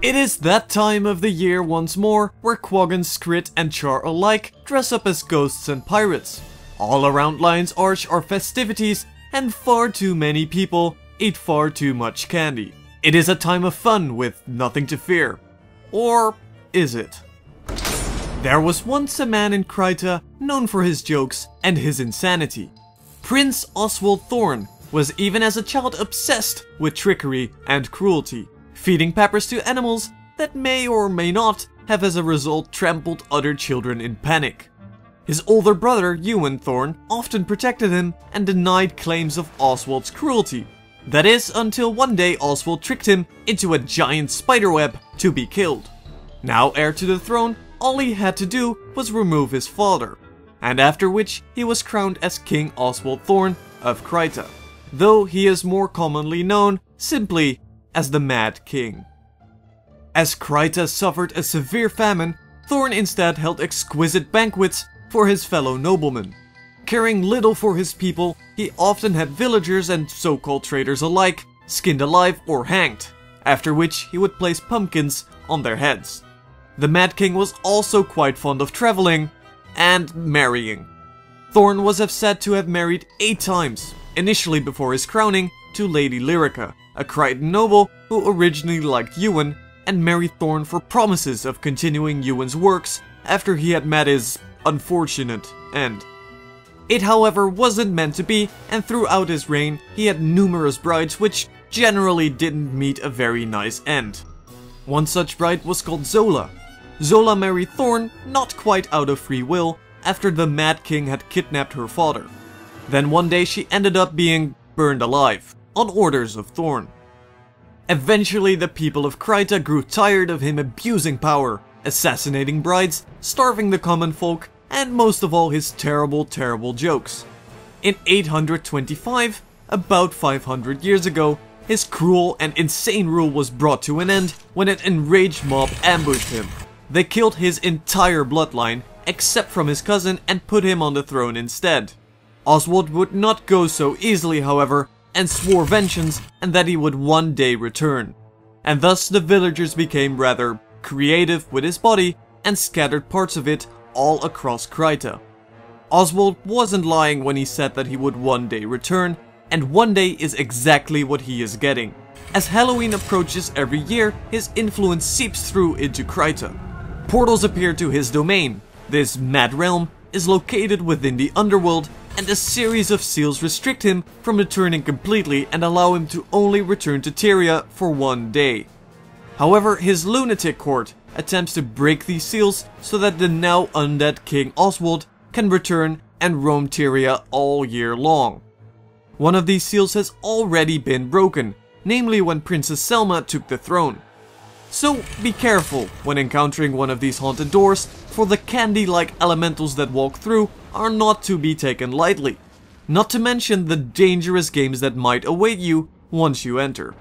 It is that time of the year once more where Quaggan, Skrit and Charr alike dress up as ghosts and pirates. All around Lion's Arch are festivities, and far too many people eat far too much candy. It is a time of fun with nothing to fear. Or is it? There was once a man in Kryta known for his jokes and his insanity. Prince Oswald Thorn was even as a child obsessed with trickery and cruelty, feeding peppers to animals that may or may not have as a result trampled other children in panic. His older brother, Ewan Thorn, often protected him and denied claims of Oswald's cruelty. That is, until one day Oswald tricked him into a giant spiderweb to be killed. Now heir to the throne, all he had to do was remove his father, and after which he was crowned as King Oswald Thorn of Kryta, though he is more commonly known simply as the Mad King. As Kryta suffered a severe famine, Thorn instead held exquisite banquets for his fellow noblemen. Caring little for his people, he often had villagers and so-called traders alike skinned alive or hanged, after which he would place pumpkins on their heads. The Mad King was also quite fond of traveling and marrying. Thorn was said to have married 8 times, initially before his crowning, to Lady Lyrica, a Krytan noble who originally liked Ewan and married Thorn for promises of continuing Ewan's works after he had met his unfortunate end. It however wasn't meant to be, and throughout his reign he had numerous brides which generally didn't meet a very nice end. One such bride was called Zola. Zola married Thorn not quite out of free will after the Mad King had kidnapped her father. Then one day she ended up being burned alive, on orders of Thorn. Eventually the people of Kryta grew tired of him abusing power, assassinating brides, starving the common folk, and most of all his terrible jokes. In 825, about 500 years ago, his cruel and insane rule was brought to an end when an enraged mob ambushed him. They killed his entire bloodline, except from his cousin, and put him on the throne instead. Oswald would not go so easily, however, and swore vengeance and that he would one day return. And thus the villagers became rather creative with his body and scattered parts of it all across Kryta. Oswald wasn't lying when he said that he would one day return, and one day is exactly what he is getting. As Halloween approaches every year, his influence seeps through into Kryta. Portals appear to his domain. This mad realm is located within the underworld, and a series of seals restrict him from returning completely and allow him to only return to Tyria for one day. However, his lunatic court attempts to break these seals so that the now undead King Oswald can return and roam Tyria all year long. One of these seals has already been broken, namely when Princess Selma took the throne. So be careful when encountering one of these haunted doors, for the candy-like elementals that walk through are not to be taken lightly. Not to mention the dangerous games that might await you once you enter.